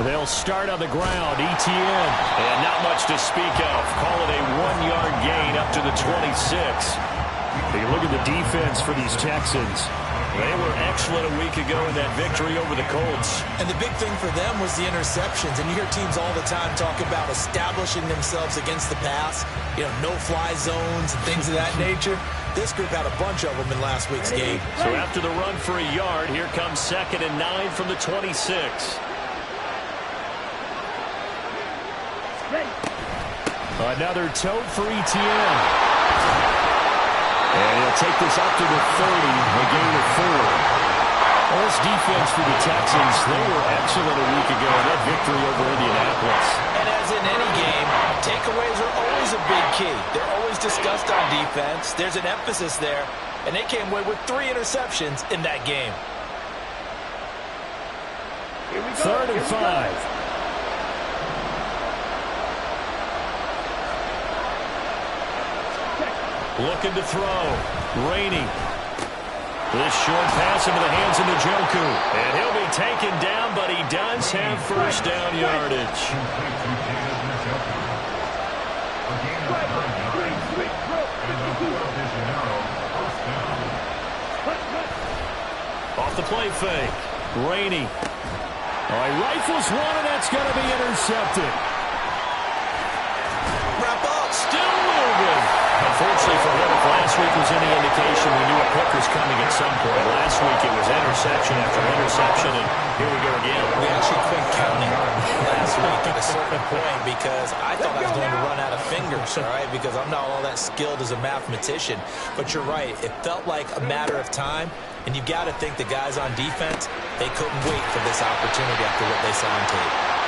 They'll start on the ground. ETN. And not much to speak of. Call it a 1-yard gain up to the 26. You look at the defense for these Texans. They were excellent a week ago in that victory over the Colts. And the big thing for them was the interceptions. And you hear teams all the time talk about establishing themselves against the pass, no-fly zones and things of that nature. This group had a bunch of them in last week's game. So after the run for a yard, here comes 2nd and 9 from the 26. Another tote for ETN. And he'll take this up to the 30, a gain of 4. Well, this defense for the Texans, they were excellent a week ago in that victory over Indianapolis. And as in any game, takeaways are always a big key. They're always discussed on defense. There's an emphasis there. And they came away with 3 interceptions in that game. 3rd and 5. Looking to throw. Rainey. This short pass into the hands of Njoku. And he'll be taken down, but he does have first down yardage. Off the play fake. Rainey. All right, rifles one, and that's going to be intercepted. Wrap up. Still moving. Unfortunately for him, if last week was any indication, we knew a pick was coming at some point. Last week it was interception after interception, and here we go again. We actually quit counting last week at a certain point because I thought I was going to run out of fingers, all right, because I'm not all that skilled as a mathematician. But you're right. It felt like a matter of time, and you've got to think the guys on defense, they couldn't wait for this opportunity after what they saw on tape.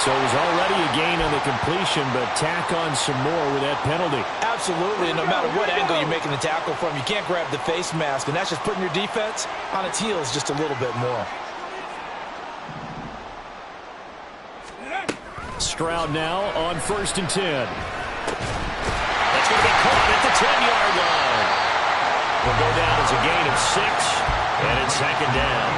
So it was already a gain on the completion, but tack on some more with that penalty. Absolutely, and no matter what angle you're making the tackle from, you can't grab the face mask, and that's just putting your defense on its heels just a little bit more. Stroud now on 1st and 10. That's going to be caught at the 10-yard line. Will go down as a gain of 6, and it's 2nd down.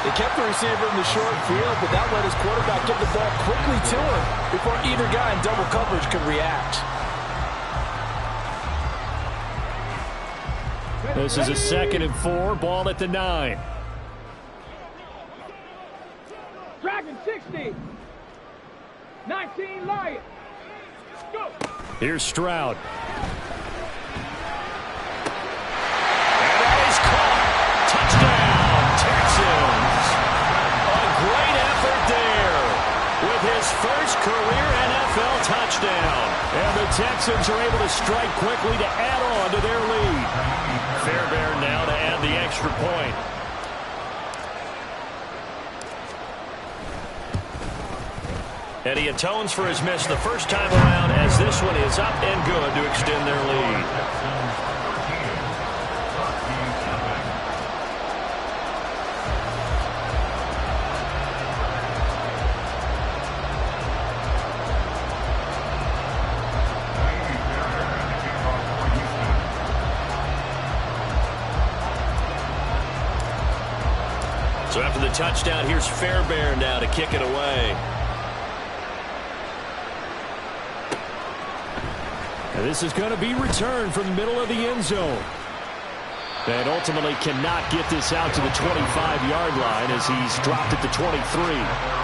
They kept the receiver in the short field, but that let his quarterback get the ball quickly to him before either guy in double coverage could react. This is a 2nd and 4, ball at the 9. Dragon 60. 19 Lions. Go. Here's Stroud. And that is caught. Touchdown, Texans. A great effort there with his first career NFL touchdown. And the Texans are able to strike quickly to add on to their lead. Fairbairn now to add the extra point. And he atones for his miss the first time around as this one is up and good to extend their lead. So after the touchdown, here's Fairbairn now to kick it away. And this is going to be returned from the middle of the end zone. And ultimately cannot get this out to the 25-yard line as he's dropped at the 23.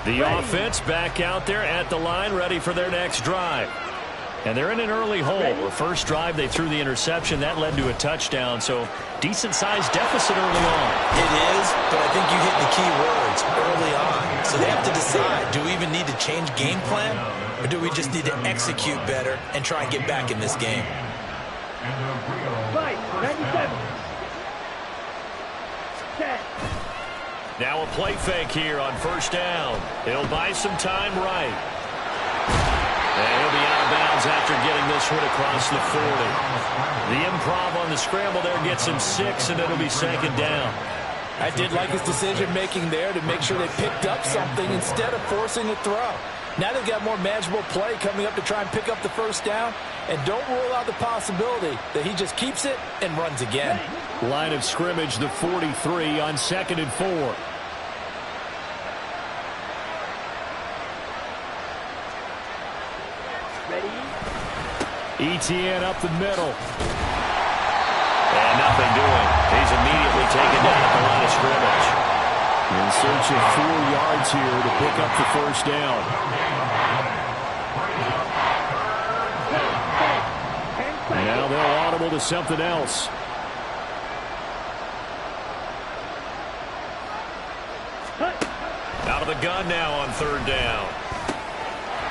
The offense back out there at the line, ready for their next drive. And they're in an early hole. The first drive, they threw the interception. That led to a touchdown, so decent-sized deficit early on. It is, but I think you hit the key words, early on. So they have to decide, do we even need to change game plan, or do we just need to execute better and try and get back in this game? Right, 97. 10. Now a play fake here on first down. It'll buy some time right. And he'll be out of bounds after getting this one across the 40. The improv on the scramble there gets him 6, and it'll be second down. I did like his decision-making there to make sure they picked up something instead of forcing a throw. Now they've got more manageable play coming up to try and pick up the first down. And don't rule out the possibility that he just keeps it and runs again. Line of scrimmage, the 43 on 2nd and 4. ETN up the middle. And nothing doing. He's immediately taken down at the line of scrimmage. In search of 4 yards here to pick up the first down. Now they'll audible to something else. Out of the gun now on 3rd down.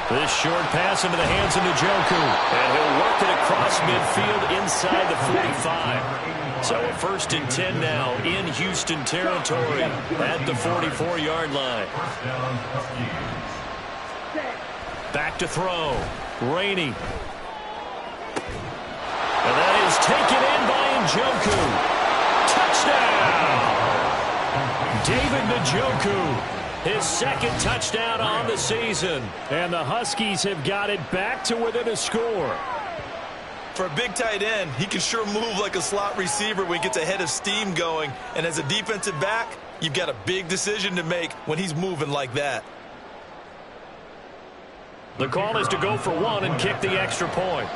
This short pass into the hands of Njoku. And he'll work it across midfield inside the 45. So a 1st and 10 now in Houston territory at the 44-yard line. Back to throw. Rainey. And that is taken in by Njoku. Touchdown! David Njoku. His 2nd touchdown on the season. And the Huskies have got it back to within a score. For a big tight end, he can sure move like a slot receiver when he gets a head of steam going. And as a defensive back, you've got a big decision to make when he's moving like that. The call is to go for 1 and kick the extra point.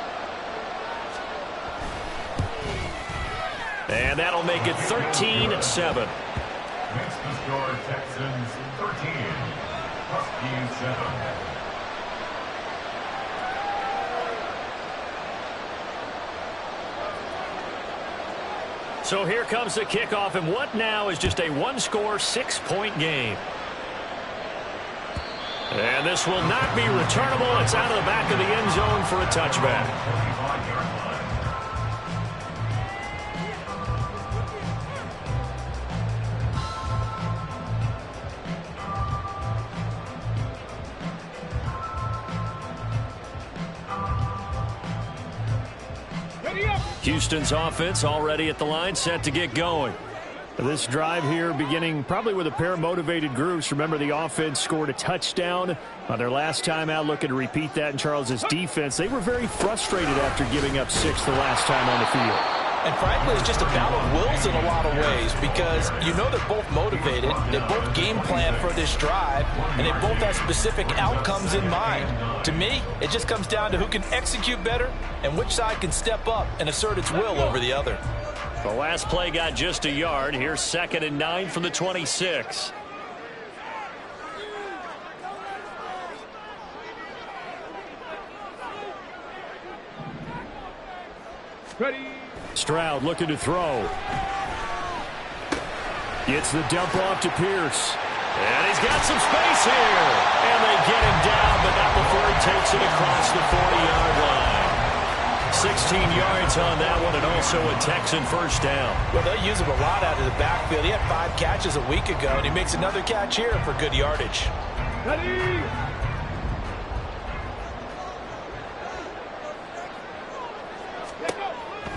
And that'll make it 13-7. Next to score, Texans 13, Huskies 7. So here comes the kickoff, and what now is just a 1-score, 6-point game. And this will not be returnable. It's out of the back of the end zone for a touchback. Houston's offense already at the line, set to get going. This drive here beginning probably with a pair of motivated groups. Remember, the offense scored a touchdown on their last time out. Looking to repeat that in Charles's defense. They were very frustrated after giving up 6 the last time on the field. And frankly, it's just a battle of wills in a lot of ways because you know they're both motivated, they both game plan for this drive, and they both have specific outcomes in mind. To me, it just comes down to who can execute better and which side can step up and assert its will over the other. The last play got just a yard. Here's 2nd and 9 from the 26. Ready. Stroud looking to throw. Gets the dump off to Pierce. And he's got some space here. And they get him down, but not before he takes it across the 40-yard line. 16 yards on that one, and also a Texan first down. Well, they'll use him a lot out of the backfield. He had 5 catches a week ago, and he makes another catch here for good yardage. Ready.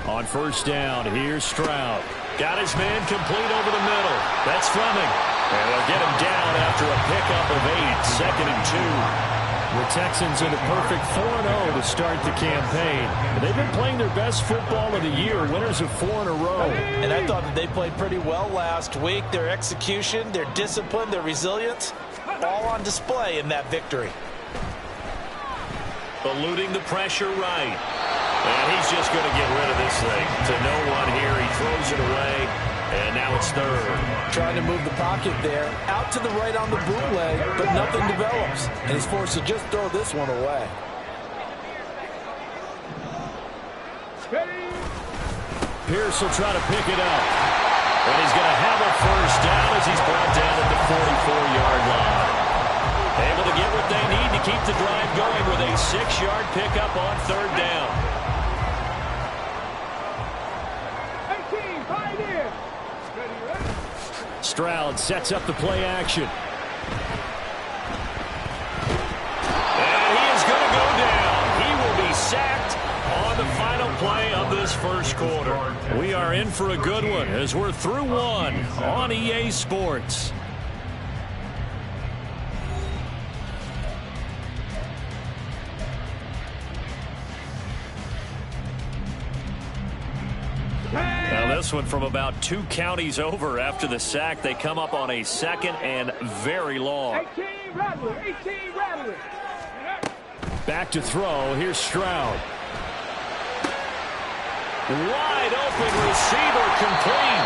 On first down, here's Stroud. Got his man complete over the middle. That's Fleming. And they'll get him down after a pickup of 8, 2nd and 2. The Texans in a perfect 4-0 to start the campaign. And they've been playing their best football of the year, winners of 4 in a row. And I thought that they played pretty well last week. Their execution, their discipline, their resilience, all on display in that victory. Eluding the pressure right. And he's just going to get rid of this thing to no one here. He throws it away, and now it's 3rd. Trying to move the pocket there. Out to the right on the bootleg, but nothing develops. And he's forced to just throw this one away. Pierce will try to pick it up. And he's going to have a first down as he's brought down at the 44-yard line. Able to get what they need to keep the drive going with a 6-yard pickup on 3rd down. 18, right in. Ready. Stroud sets up the play action. And he is going to go down. for a good one as we're through one on EA Sports. Now this one from about 2 counties over after the sack. They come up on a 2nd and very long. 18 Rattler, 18 Rattler. Back to throw. Here's Stroud. Wide open receiver, complete.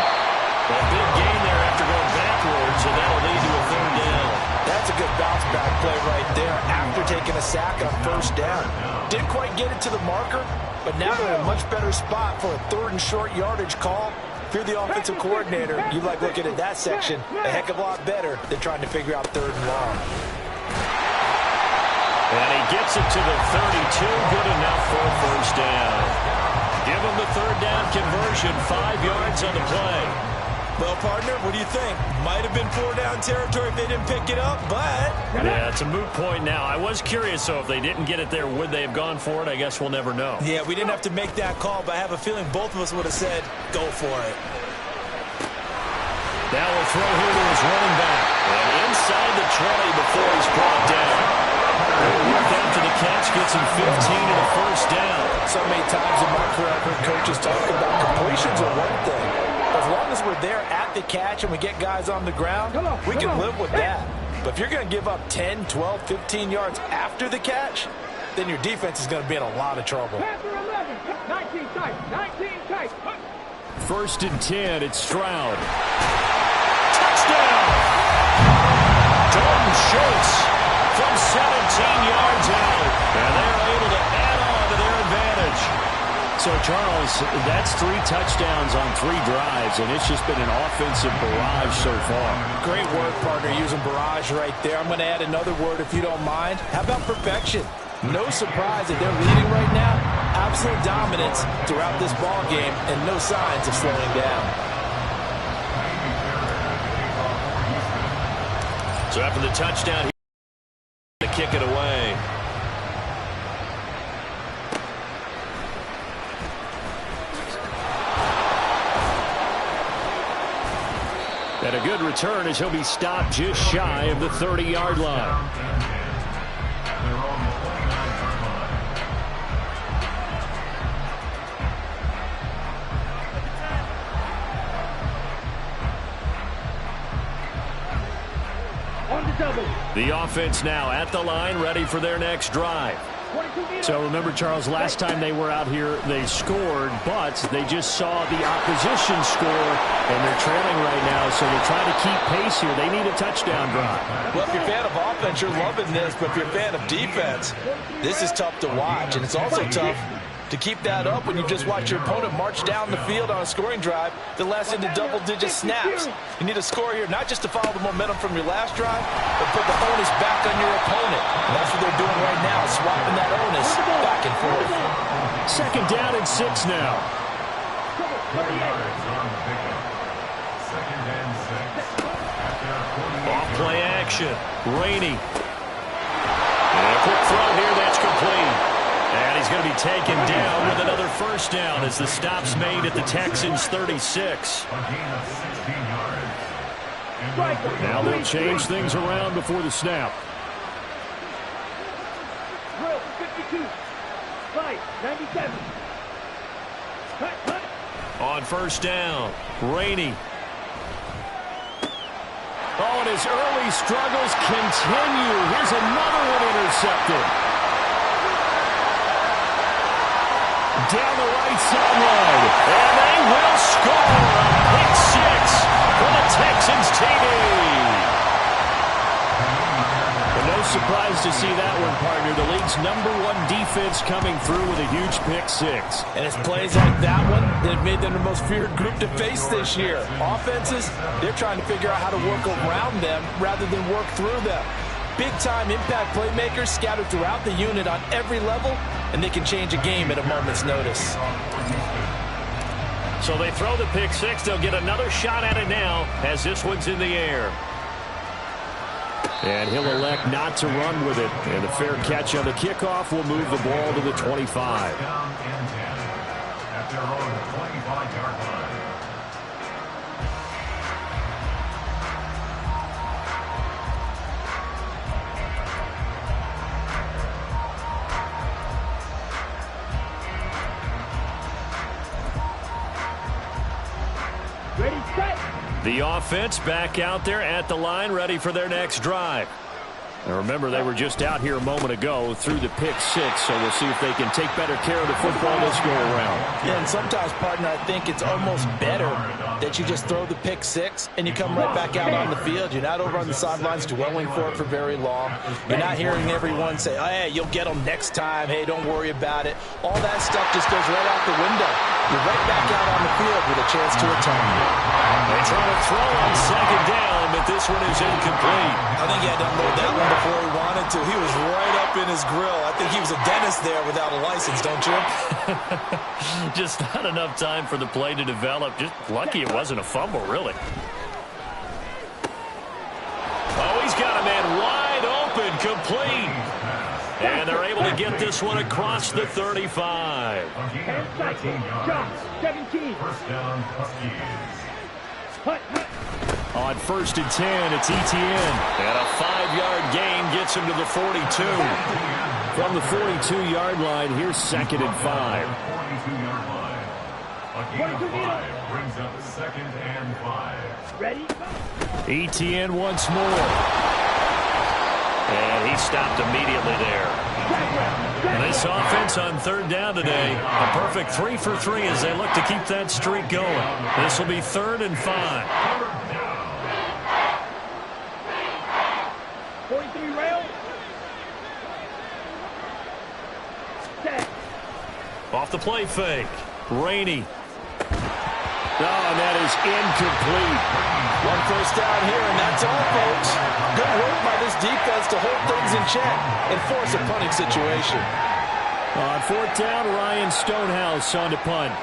A big gain there after going backwards, and that'll lead to a 3rd down. That's a good bounce back play right there after taking a sack on 1st down. Didn't quite get it to the marker, but now they're in a much better spot for a 3rd and short yardage call. If you're the offensive coordinator, you like looking at that section a heck of a lot better than trying to figure out 3rd and long. And he gets it to the 32. Good enough for a 1st down. Give him the 3rd down conversion. 5 yards on the play. Well, partner, what do you think? Might have been 4-down territory if they didn't pick it up, but... Yeah, it's a moot point now. I was curious, so if they didn't get it there, would they have gone for it? I guess we'll never know. Yeah, we didn't have to make that call, but I have a feeling both of us would have said, go for it. Now we'll throw here to his running back. And inside the 20 before he's brought down. Work after the catch gets him 15 and a 1st down. So many times in my career, I've heard coaches talk about completions are one thing. As long as we're there at the catch and we get guys on the ground, we can live with that. But if you're going to give up 10, 12, 15 yards after the catch, then your defense is going to be in a lot of trouble. 19 tight, 19 tight. 1st and 10, it's Stroud. Touchdown! Dalton Schultz from 17 yards out. And they're able to add on to their advantage. So, Charles, that's 3 touchdowns on 3 drives, and it's just been an offensive barrage so far. Great work, partner, using barrage right there. I'm going to add another word if you don't mind. How about perfection? No surprise that they're leading right now. Absolute dominance throughout this ball game and no signs of slowing down. So after the touchdown, to kick it away. And a good return as he'll be stopped just shy of the 30-yard line. The offense now at the line, ready for their next drive. So remember, Charles, last time they were out here, they scored, but they just saw the opposition score, and they're trailing right now, so they're trying to keep pace here. They need a touchdown drive. Well, if you're a fan of offense, you're loving this, but if you're a fan of defense, this is tough to watch, and it's also tough to keep that up when you just watch your opponent march down the field on a scoring drive that lasts into double-digit snaps. You need a score here, not just to follow the momentum from your last drive, but put the onus back on your opponent. And that's what they're doing right now, swapping that onus back and forth. 2nd down and 6 now. Off play action. Rainey. And a quick throw here, that's complete. And he's going to be taken down with another 1st down as the stop's made at the Texans' 36. Now they'll change things around before the snap. 52. Right, 97. On 1st down, Rainey. Oh, and his early struggles continue. Here's another one intercepted. Down the right sideline, and they will score a pick 6 for the Texans TD. And no surprise to see that one, partner. The league's #1 defense coming through with a huge pick 6. And it's plays like that one that have made them the most feared group to face this year. Offenses, they're trying to figure out how to work around them rather than work through them. Big-time impact playmakers scattered throughout the unit on every level, and they can change a game at a moment's notice. So they throw the pick 6. They'll get another shot at it now as this one's in the air. And he'll elect not to run with it. And a fair catch on the kickoff will move the ball to the 25. The offense back out there at the line, ready for their next drive. Now remember, they were just out here a moment ago through the pick six, so we'll see if they can take better care of the football this go around. Yeah, and sometimes, partner, I think it's almost better that you just throw the pick six and you come right back out on the field. You're not over on the sidelines dwelling for it for very long. You're not hearing everyone say, oh, hey, you'll get them next time. Hey, don't worry about it. All that stuff just goes right out the window. You're right back out on the field with a chance to return. They try to throw on second down, but this one is incomplete. I think he had to unload that one before he wanted to. He was right up in his grill. I think he was a dentist there without a license, don't you? Just not enough time for the play to develop. Just lucky it wasn't a fumble, really. Oh, he's got a man wide open, complete. And they're able to get this one across the 35. 10 seconds. Josh, 17. First down, Huskies. On 1st and 10, it's Etienne. And a 5-yard gain gets him to the 42. From the 42-yard line, here's 2nd and 5. 42-yard line. A gain of 5 brings up 2nd and 5. Ready? Etienne once more. And he stopped immediately there. And this offense on 3rd down today, a perfect 3 for 3 as they look to keep that streak going. This will be 3rd and 5. 43 rail. Set. Off the play fake. Rainey. Oh, and that is incomplete. One first down here, and that's all, folks. Good work by this defense to hold things in check and force a punting situation. On 4th down, Ryan Stonehouse on to punt.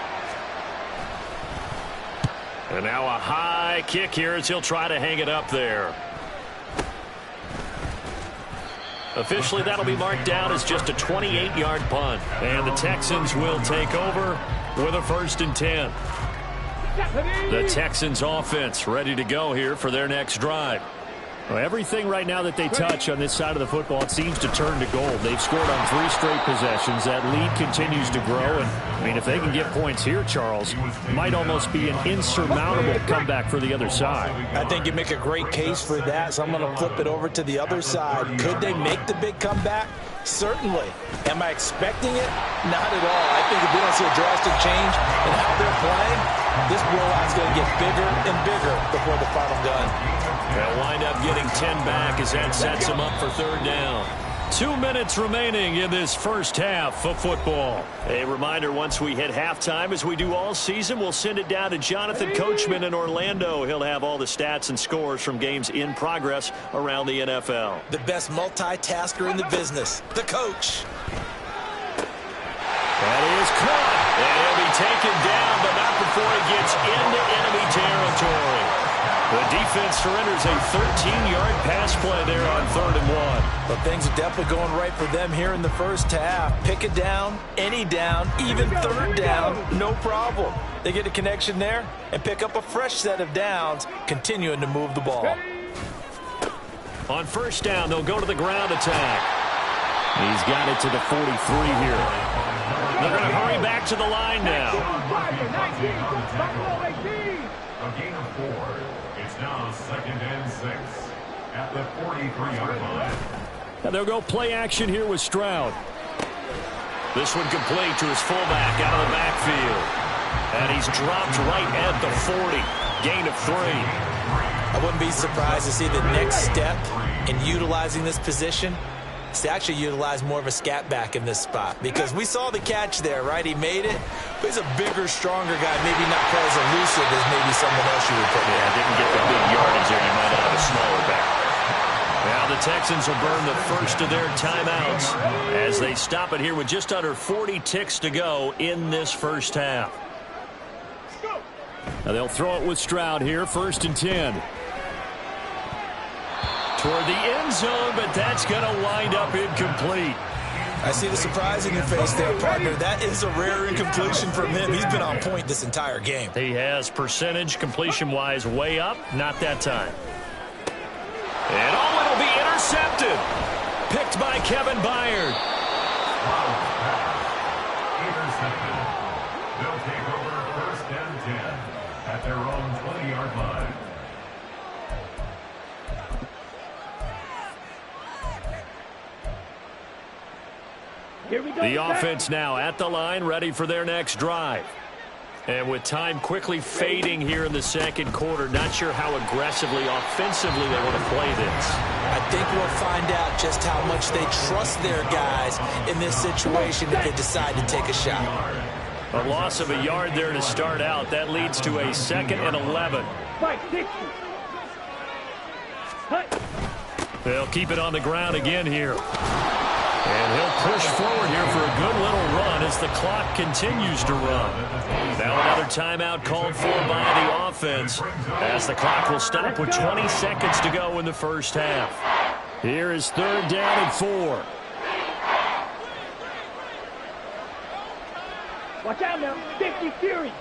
And now a high kick here as he'll try to hang it up there. Officially, that'll be marked down as just a 28-yard punt. And the Texans will take over with a 1st and 10. The Texans offense ready to go here for their next drive. Well, everything right now that they touch on this side of the football, it seems to turn to gold. They've scored on 3 straight possessions. That lead continues to grow. And, I mean, if they can get points here, Charles, might almost be an insurmountable comeback for the other side. I think you make a great case for that, so I'm going to flip it over to the other side. Could they make the big comeback? Certainly. Am I expecting it? Not at all. I think if we don't see a drastic change in how they're playing, this blowout's going to get bigger and bigger before the final gun. They'll wind up getting 10 back as that sets them up for 3rd down. 2 minutes remaining in this first half of football. A reminder, once we hit halftime, as we do all season, we'll send it down to Jonathan Coachman in Orlando. He'll have all the stats and scores from games in progress around the NFL. The best multitasker in the business, the coach. That is caught. And he'll be taken down, but not before he gets into enemy territory. The defense surrenders a 13-yard pass play there on 3rd and 1. But things are definitely going right for them here in the first half. Pick a down, any down, even 3rd down, no problem. They get a connection there and pick up a fresh set of downs, continuing to move the ball. On 1st down, they'll go to the ground attack. He's got it to the 43 here. They're going to hurry back to the line now. A gain of 4. It's now 2nd and 6 at the 43-yard line. And they'll go play action here with Stroud. This one complete to his fullback out of the backfield. And he's dropped right at the 40. Gain of 3. I wouldn't be surprised to see the next step in utilizing this position is to actually utilize more of a scat back in this spot, because we saw the catch there, right? He made it, but he's a bigger, stronger guy, maybe not quite as elusive as maybe someone else you would put there. Yeah, didn't get the big yardage there. You might have a smaller back. Now the Texans will burn the first of their timeouts as they stop it here with just under 40 ticks to go in this first half. Now they'll throw it with Stroud here, 1st and 10. Toward the end zone, but that's going to wind up incomplete. I see the surprise in your face there, partner. That is a rare incompletion from him. He's been on point this entire game. He has percentage completion-wise way up, not that time. And it'll be intercepted. Picked by Kevin Byard. Intercepted. They'll take over 1st and 10 at their own 20-yard line. Here we go. The offense now at the line, ready for their next drive. And with time quickly fading here in the second quarter, not sure how aggressively, offensively they want to play this. I think we'll find out just how much they trust their guys in this situation if they decide to take a shot. A loss of a yard there to start out. That leads to a 2nd and 11. They'll keep it on the ground again here. And he'll push forward here for a good little run as the clock continues to run. Now another timeout called for by the offense as the clock will stop with 20 seconds to go in the first half. Here is 3rd down and 4. Watch out now. 50 Fury.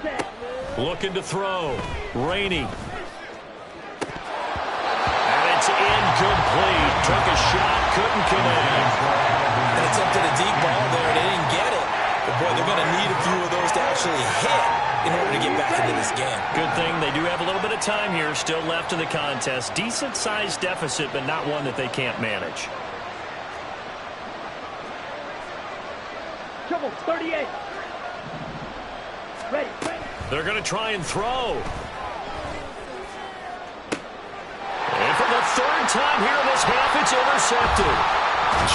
Set. Looking to throw. Rainey. And it's incomplete. Took a shot, couldn't connect. They attempted a deep ball there. They didn't get it. But, boy, they're going to need a few of those to actually hit in order to get back into this game. Good thing they do have a little bit of time here still left in the contest. Decent-sized deficit, but not one that they can't manage. Trouble, 38. Ready. They're going to try and throw. And for the 3rd time here in this half, it's intercepted.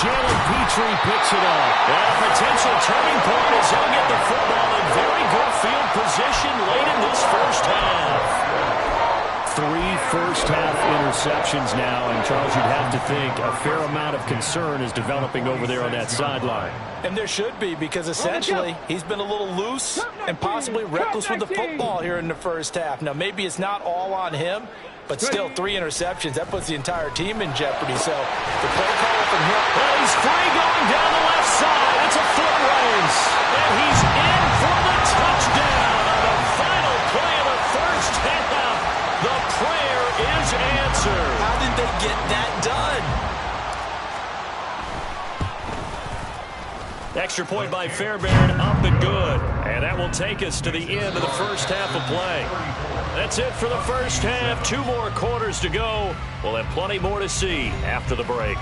Jalen Petrie picks it up. And a potential turning point as he'll get the football in very good field position late in this first half. 3 first-half interceptions now, and Charles, you'd have to think a fair amount of concern is developing over there on that sideline. And there should be, because essentially he's been a little loose and possibly reckless with the football here in the first half. Now, maybe it's not all on him, but still 3 interceptions. That puts the entire team in jeopardy. So the play caller from here. Well, he's free going down the left side. It's a foot race. And he's in for the touchdown on the final play of the first half. The prayer is answered. How did they get that done? Extra point by Fairbairn, up and good. And that will take us to the end of the first half of play. That's it for the first half. 2 more quarters to go. We'll have plenty more to see after the break.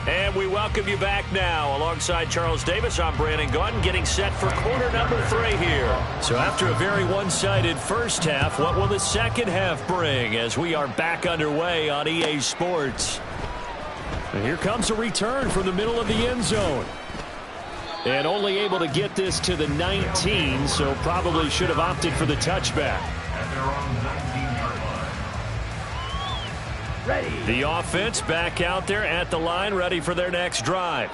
And we welcome you back now. Alongside Charles Davis, I'm Brandon Gaudin, getting set for quarter number 3 here. So after a very one-sided first half, what will the second half bring as we are back underway on EA Sports? And here comes a return from the middle of the end zone. And only able to get this to the 19, so probably should have opted for the touchback. At their own 19-yard line. Ready. The offense back out there at the line, ready for their next drive.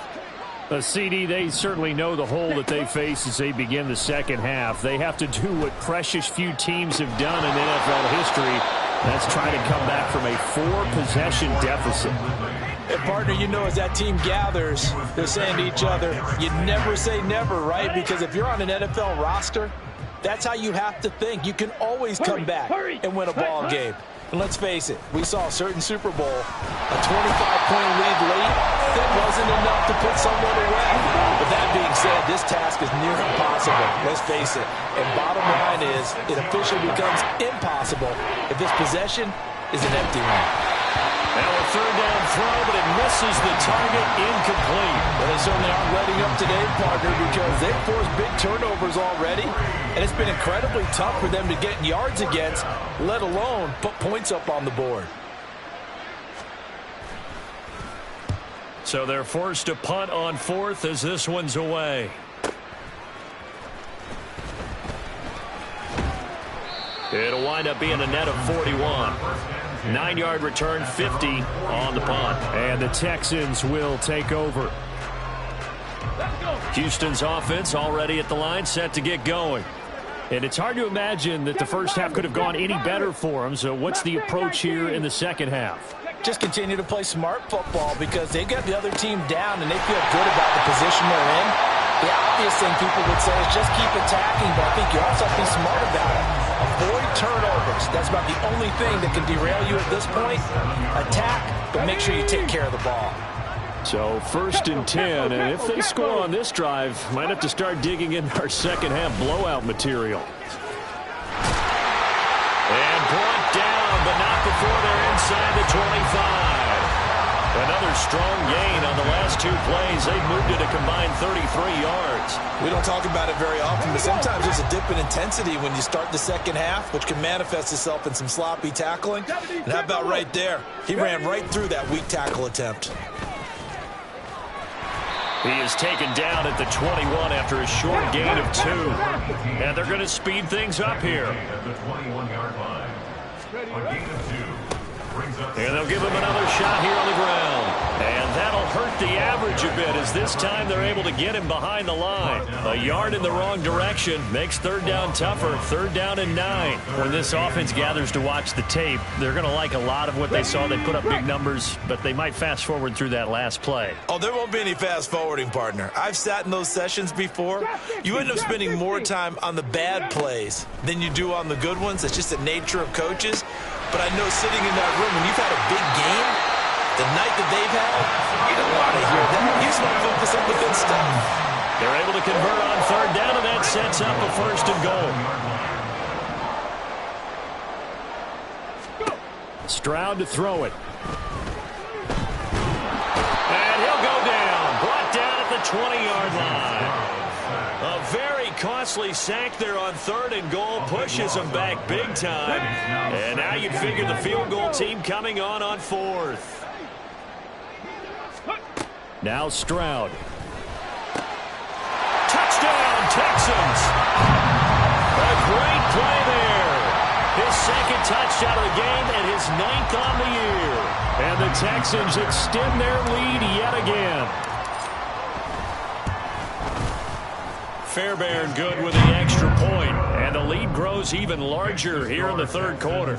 CD, they certainly know the hole that they face as they begin the second half. They have to do what precious few teams have done in NFL history. That's try to come back from a 4-possession deficit. And, partner, you know, as that team gathers, they're saying to each other, you never say never, right? Because if you're on an NFL roster, that's how you have to think. You can always come back and win a ball game. And let's face it, we saw a certain Super Bowl, a 25-point lead late, that wasn't enough to put someone away. But that being said, this task is near impossible, let's face it. And bottom line is, it officially becomes impossible if this possession is an empty one. Now a 3rd down throw, but it misses the target, incomplete. Well, they certainly aren't letting up today, partner, because they've forced big turnovers already, and it's been incredibly tough for them to get yards against, let alone put points up on the board. So they're forced to punt on 4th as this one's away. It'll wind up being a net of 41. 9-yard return, 50 on the punt. And the Texans will take over. Houston's offense already at the line, set to get going. And it's hard to imagine that the first half could have gone any better for them. So what's the approach here in the second half? Just continue to play smart football because they got the other team down and they feel good about the position they're in. The obvious thing people would say is just keep attacking, but I think you also have to be smart about it. Avoid turnovers. yards. That's about the only thing that can derail you at this point. Attack, but make sure you take care of the ball. So 1st and 10, and if they score on this drive, might have to start digging in our second half blowout material. And brought down, but not before they're inside the 25. Another strong gain on the last 2 plays. They've moved it a combined 33 yards. We don't talk about it very often, but sometimes there's a dip in intensity when you start the second half, which can manifest itself in some sloppy tackling. And how about right there? He ran right through that weak tackle attempt. He is taken down at the 21 after a short gain of 2. And they're going to speed things up here. At the 21-yard line. A gain of 2. And they'll give him another shot here on the ground. And that'll hurt the average a bit as this time they're able to get him behind the line. A yard in the wrong direction makes 3rd down tougher. 3rd down and 9. When this offense gathers to watch the tape, they're going to like a lot of what they saw. They put up big numbers, but they might fast forward through that last play. Oh, there won't be any fast forwarding, partner. I've sat in those sessions before. You end up spending more time on the bad plays than you do on the good ones. It's just the nature of coaches. But I know sitting in that room, when you've had a big game, the night that they've had, you don't want to hear that. You just want to focus on the good stuff. They're able to convert on 3rd down, and that sets up a 1st and goal. Stroud to throw it. And he'll go down. Brought down at the 20-yard line. A very costly sack there on 3rd and goal pushes them back big time. And now you'd figure the field goal team coming on 4th. Now Stroud. Touchdown, Texans. A great play there. His 2nd touchdown of the game and his 9th on the year. And the Texans extend their lead yet again. Fairbairn good with the extra point, and the lead grows even larger here in the 3rd quarter.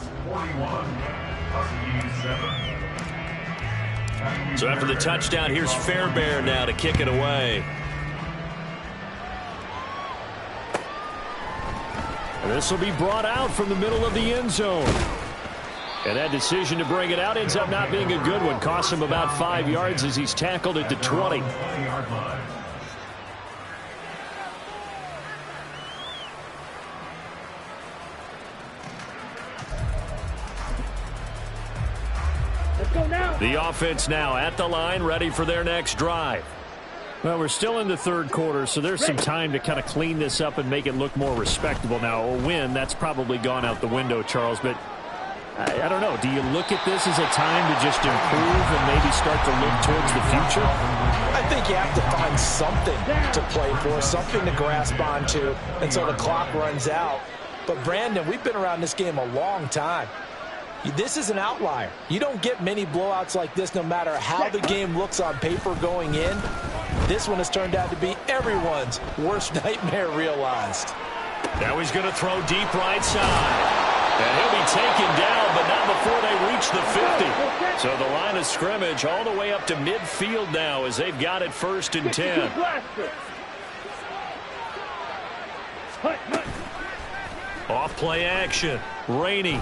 So after the touchdown, here's Fairbairn now to kick it away. And this will be brought out from the middle of the end zone. And that decision to bring it out ends up not being a good one. Costs him about 5 yards as he's tackled at the 20. The offense now at the line, ready for their next drive. Well, we're still in the 3rd quarter, so there's some time to kind of clean this up and make it look more respectable. Now, a win, that's probably gone out the window, Charles, but I don't know. Do you look at this as a time to just improve and maybe start to look towards the future? I think you have to find something to play for, something to grasp onto until the clock runs out. But, Brandon, we've been around this game a long time. This is an outlier. You don't get many blowouts like this no matter how the game looks on paper going in. This one has turned out to be everyone's worst nightmare realized. Now he's going to throw deep right side. And he'll be taken down, but not before they reach the 50. So the line of scrimmage all the way up to midfield now as they've got it 1st and 10. Off play action. Rainey.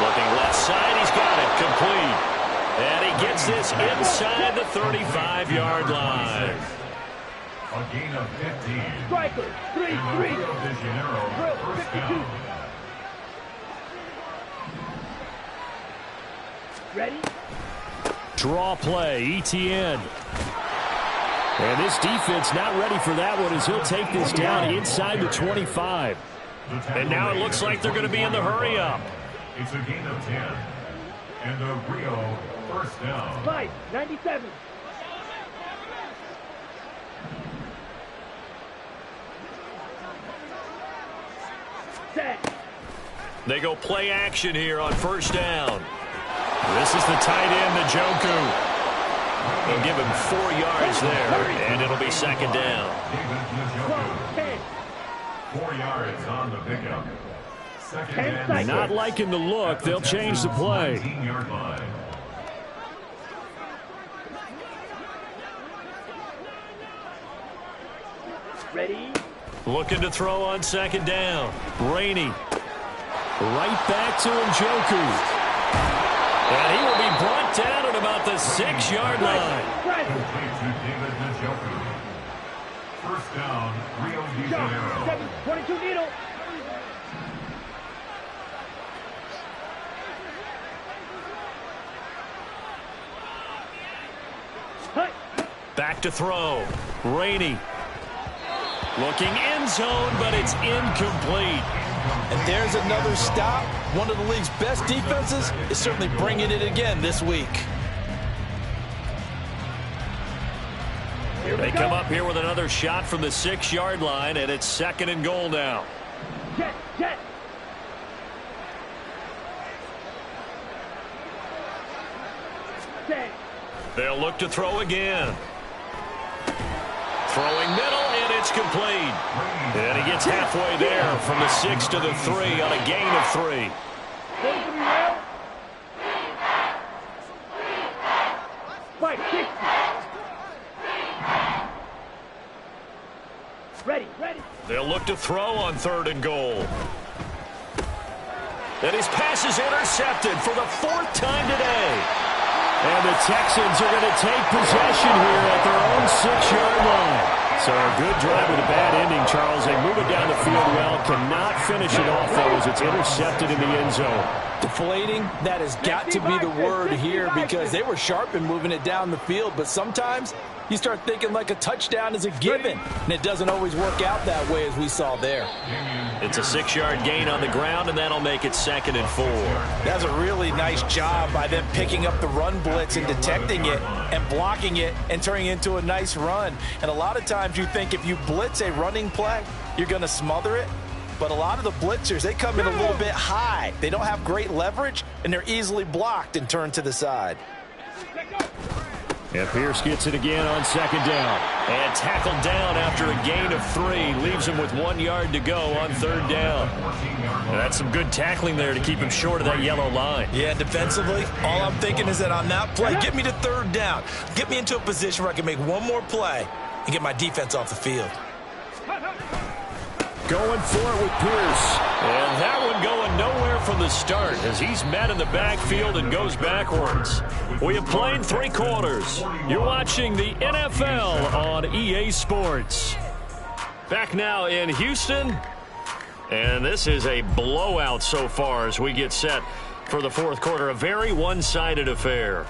Looking left side, he's got it complete. And he gets this inside the 35-yard line. A gain of 15. Striker, 3-3. Rio de Janeiro, 1st down. Ready? Draw play, ETN. And this defense not ready for that one as he'll take this down inside the 25. And now it looks like they're going to be in the hurry up. It's a gain of 10. And a Rio 1st down. 5, 97. Set. They go play action here on 1st down. This is the tight end, Njoku. They'll give him 4 yards there, and it'll be 2nd down. 4 yards on the pickup. 2nd and Not liking the look. They'll change the play. 19-yard line. Ready? Looking to throw on 2nd down. Rainey. Right back to Njoku. And he will be brought down at about the 6-yard line. Complete to David Njoku. First down, Rio de Janeiro. 22 needle. Back to throw. Rainey. Looking end zone, but it's incomplete. And there's another stop. One of the league's best defenses is certainly bringing it again this week. They come up here with another shot from the 6-yard line, and it's 2nd and goal now. Jet. Set. They'll look to throw again. Throwing middle, and it's complete. And he gets halfway there from the 6 to the 3 on a gain of 3. Fight, 60. Ready. They'll look to throw on 3rd and goal. And his pass is intercepted for the 4th time today. And the Texans are going to take possession here at their own 6-yard line. So a good drive with a bad ending, Charles. They move it down the field well. Cannot finish it off, though, as it's intercepted in the end zone. Deflating, that has got to be the word here because they were sharp in moving it down the field. But sometimes you start thinking like a touchdown is a given, and it doesn't always work out that way as we saw there. It's a 6-yard gain on the ground, and that'll make it 2nd and 4. That's a really nice job by them picking up the run blitz and detecting it and blocking it and turning it into a nice run. And a lot of times you think if you blitz a running play, you're going to smother it. But a lot of the blitzers, they come in a little bit high. They don't have great leverage, and they're easily blocked and turned to the side. And Pierce gets it again on 2nd down. And tackled down after a gain of 3. Leaves him with 1 yard to go on 3rd down. And that's some good tackling there to keep him short of that yellow line. Yeah, defensively, all I'm thinking is that on that play, get me to 3rd down. Get me into a position where I can make one more play and get my defense off the field. Going for it with Pierce. And that one going nowhere from the start as he's met in the backfield and goes backwards. We have played 3 quarters. You're watching the NFL on EA Sports. Back now in Houston. And this is a blowout so far as we get set for the 4th quarter. A very one-sided affair.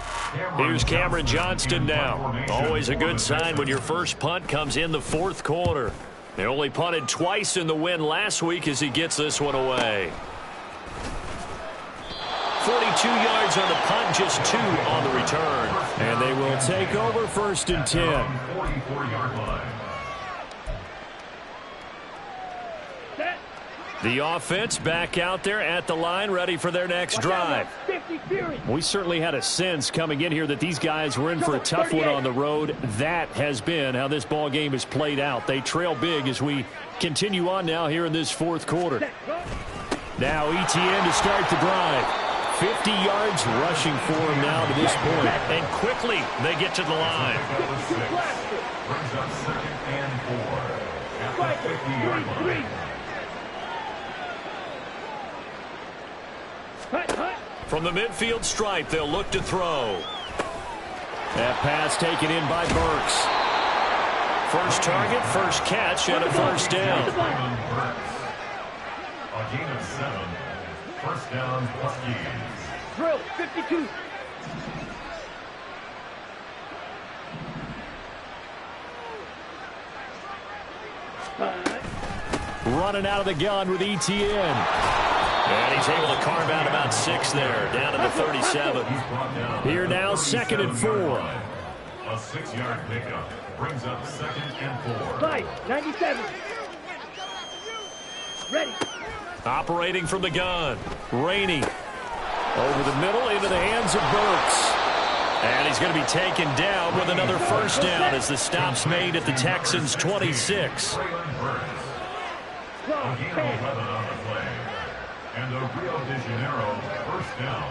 Here's Cameron Johnston now. Always a good sign when your first punt comes in the 4th quarter. They only punted twice in the win last week as he gets this one away. 42 yards on the punt, just 2 on the return. And they will take over 1st and 10. 44-yard line. The offense back out there at the line, ready for their next drive. We certainly had a sense coming in here that these guys were in for a tough one on the road. That has been how this ball game has played out. They trail big as we continue on now here in this 4th quarter. Now Etienne to start the drive. 50 yards rushing for him now to this point. And quickly they get to the line. Brings up 2nd and 4 at the 50-yard line. From the midfield stripe, they'll look to throw. That pass taken in by Burks. First target, first catch, and a 1st down. A gain of 7. First down, Huskies. Drill, 52. Running out of the gun with Etienne. And he's able to carve out about 6 there, down to the 37. Here now, 2nd and 4. A 6-yard pickup brings up 2nd and 4. 5, 97. Ready. Operating from the gun. Rainey. Over the middle into the hands of Burks. And he's going to be taken down with another 1st down as the stop's made at the Texans' 26. A gain of 11 on the play. And the Rio de Janeiro 1st down.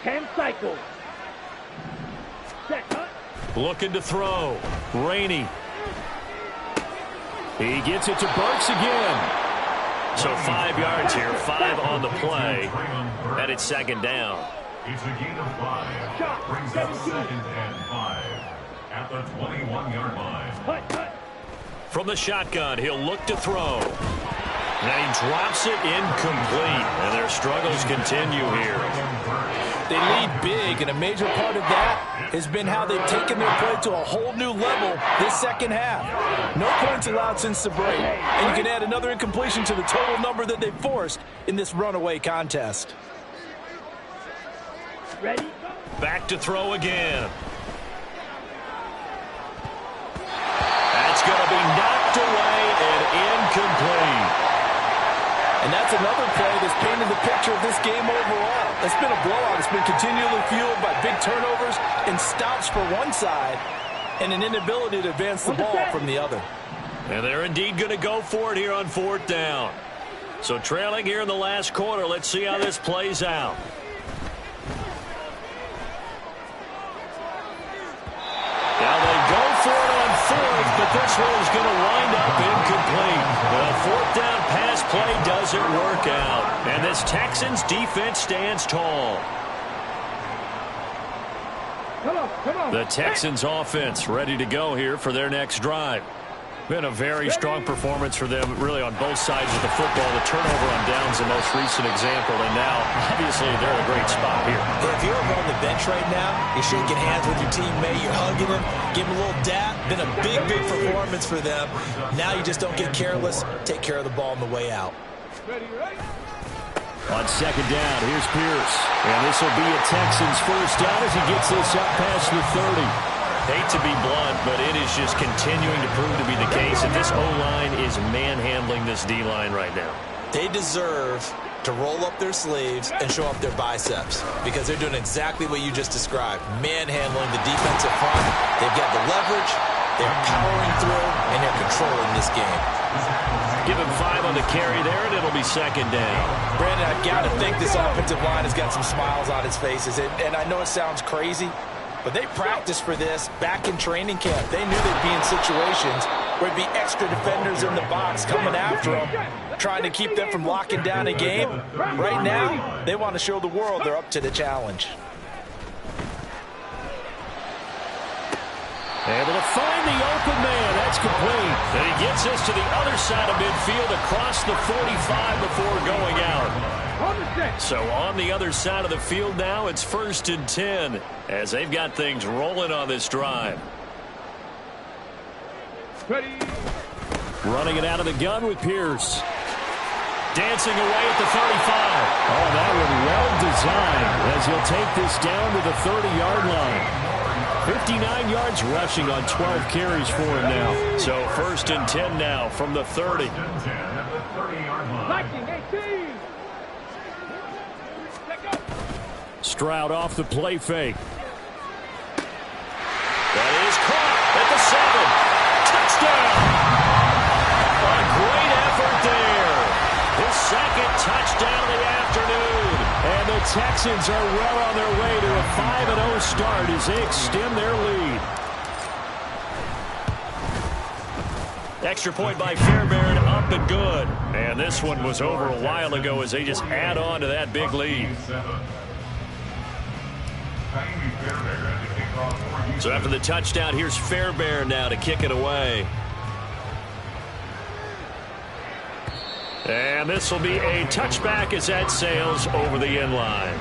10 cycles. Set. Looking to throw. Rainey. He gets it to Burks again. So 5 yards here, 5 on the play, and it's second down. It's a gain of 5. Brings up second and 5 at the 21-yard line. From the shotgun, he'll look to throw. And he drops it incomplete, and their struggles continue here. They lead big, and a major part of that has been how they've taken their play to a whole new level this second half. No points allowed since the break, and you can add another incompletion to the total number that they've forced in this runaway contest. Ready? Back to throw again. That's going to be knocked away and incomplete. And that's another play that's painted the picture of this game overall. It's been a blowout. It's been continually fueled by big turnovers and stops for one side and an inability to advance the ball from the other. And they're indeed going to go for it here on 4th down. So trailing here in the last quarter, let's see how this plays out. Now they go for it on 4th, but this one is going to wind up incomplete. The 4th down pass play doesn't work out. And this Texans defense stands tall. Come on. The Texans offense ready to go here for their next drive. Been a very strong performance for them, really, on both sides of the football. The turnover on downs, the most recent example, and now, obviously, they're in a great spot here. If you're over on the bench right now, you're shaking hands with your teammate, you're hugging him, give him a little dap. Been a big, big performance for them. Now you just don't get careless. Take care of the ball on the way out. On second down, here's Pierce. And this will be a Texans first down as he gets this up past the 30. Hate to be blunt, but it is just continuing to prove to be the case that this O-line is manhandling this D-line right now. They deserve to roll up their sleeves and show up their biceps because they're doing exactly what you just described, manhandling the defensive front. They've got the leverage, they're powering through, and they're controlling this game. Give him 5 on the carry there, and it'll be second down. Brandon, I've got to think this offensive line has got some smiles on its faces, and I know it sounds crazy, but they practiced for this back in training camp. They knew they'd be in situations where there'd be extra defenders in the box coming after them, trying to keep them from locking down a game. Right now, they want to show the world they're up to the challenge. Able to find the open man. That's complete. And he gets us to the other side of midfield across the 45 before going out. So on the other side of the field now, it's 1st and 10 as they've got things rolling on this drive. Ready? Running it out of the gun with Pierce. Dancing away at the 35. Oh, that one well designed as he'll take this down to the 30-yard line. 59 yards rushing on 12 carries for him now. So 1st and 10 now from the 30. Stroud off the play fake. That is caught at the 7. Touchdown! A great effort there. His second touchdown of the afternoon. And the Texans are well on their way to a 5-0 start as they extend their lead. Extra point by Fairbairn, up and good. And this one was over a while ago as they just add on to that big lead. So after the touchdown, here's Fairbairn now to kick it away. And this will be a touchback as that sails over the end line.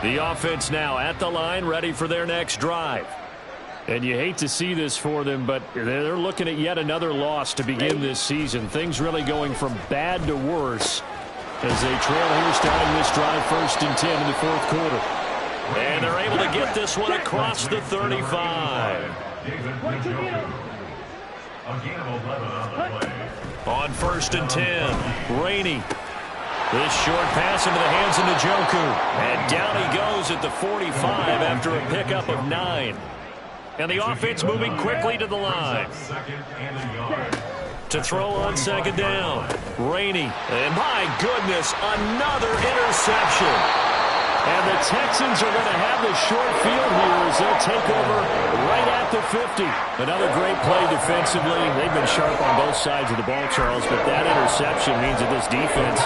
The offense now at the line, ready for their next drive. And you hate to see this for them, but they're looking at yet another loss to begin this season. Things really going from bad to worse as they trail here starting this drive 1st and 10 in the 4th quarter. And they're able to get this one across the 35. On 1st and 10, Rainey. This short pass into the hands of Njoku. And down he goes at the 45 after a pickup of 9. And the offense moving quickly to the line. To throw on second down. Rainey. And my goodness, another interception. And the Texans are going to have the short field here as they'll take over right at the 50. Another great play defensively. They've been sharp on both sides of the ball, Charles, but that interception means that this defense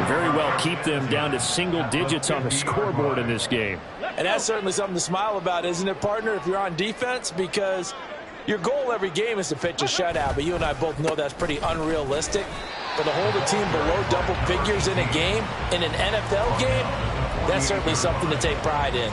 very well keep them down to single digits on the scoreboard in this game. And that's certainly something to smile about, isn't it, partner, if you're on defense? Because your goal every game is to pitch a shutout, but you and I both know that's pretty unrealistic. But to hold a team below double figures in a game, in an NFL game, that's certainly something to take pride in.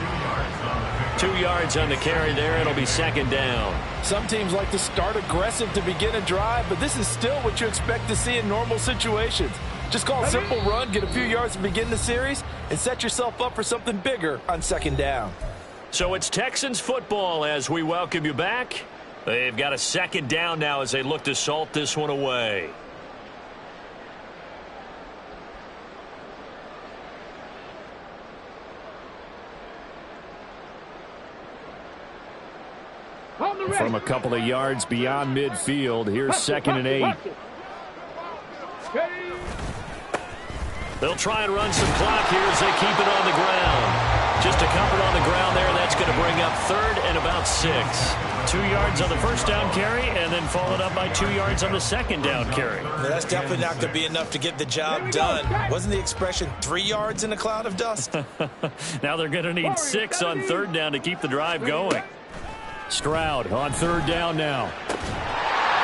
2 yards on the carry there. It'll be second down. Some teams like to start aggressive to begin a drive, but this is still what you expect to see in normal situations. Just call a simple run, get a few yards to begin the series, and set yourself up for something bigger on second down. So it's Texans football as we welcome you back. They've got a second down now as they look to salt this one away. From a couple of yards beyond midfield, here's 2nd and 8. They'll try and run some clock here as they keep it on the ground. Just a comfort on the ground there. That's going to bring up 3rd and about 6. 2 yards on the first down carry and then followed up by 2 yards on the second down carry. Now, that's definitely not going to be enough to get the job done. Wasn't the expression 3 yards in a cloud of dust? Now they're going to need 6 on 3rd down to keep the drive going. Stroud on 3rd down now.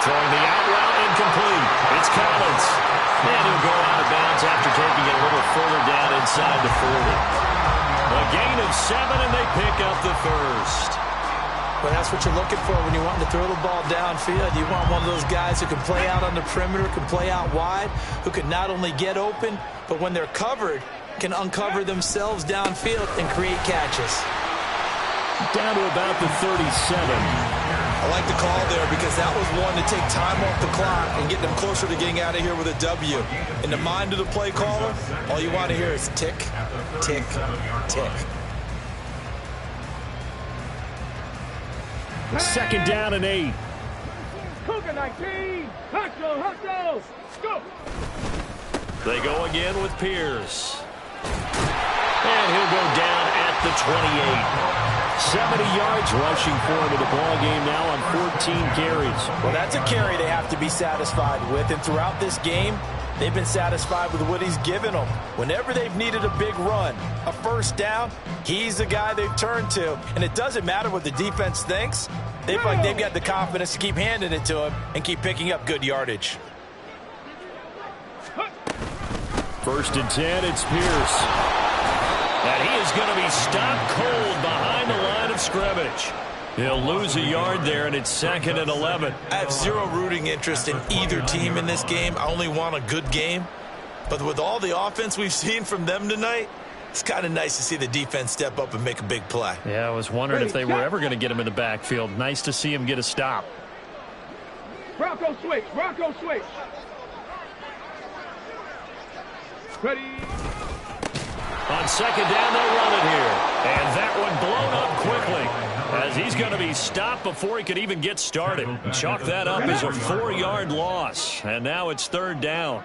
Throwing the out route incomplete. It's Collins. And he'll go out of bounds after taking it a little further down inside the 40. A gain of 7, and they pick up the first. Well, that's what you're looking for when you want to throw the ball downfield. You want one of those guys who can play out on the perimeter, can play out wide, who can not only get open, but when they're covered, can uncover themselves downfield and create catches. Down to about the 37. I like the call there because that was one to take time off the clock and get them closer to getting out of here with a W. In the mind of the play caller, all you want to hear is tick, tick, tick. 2nd down and 8. Cougar 19. Hustle, hustle. Go. They go again with Pierce. And he'll go down at the 28. 70 yards rushing for him in the ball game now on 14 carries. Well, that's a carry they have to be satisfied with. And throughout this game, they've been satisfied with what he's given them. Whenever they've needed a big run, a first down, he's the guy they've turned to. And it doesn't matter what the defense thinks. They've got the confidence to keep handing it to him and keep picking up good yardage. 1st and 10, it's Pierce. And he is going to be stopped cold behind the line of scrimmage. He'll lose a yard there, and it's 2nd and 11. I have zero rooting interest in either team in this game. I only want a good game. But with all the offense we've seen from them tonight, it's kind of nice to see the defense step up and make a big play. Yeah, I was wondering if they were ever going to get him in the backfield. Nice to see him get a stop. Bronco switch. Bronco switch. Ready. On 2nd down, they'll run it here. And that one blown up quickly as he's going to be stopped before he could even get started. Chalk that up as a 4-yard loss. And now it's 3rd down.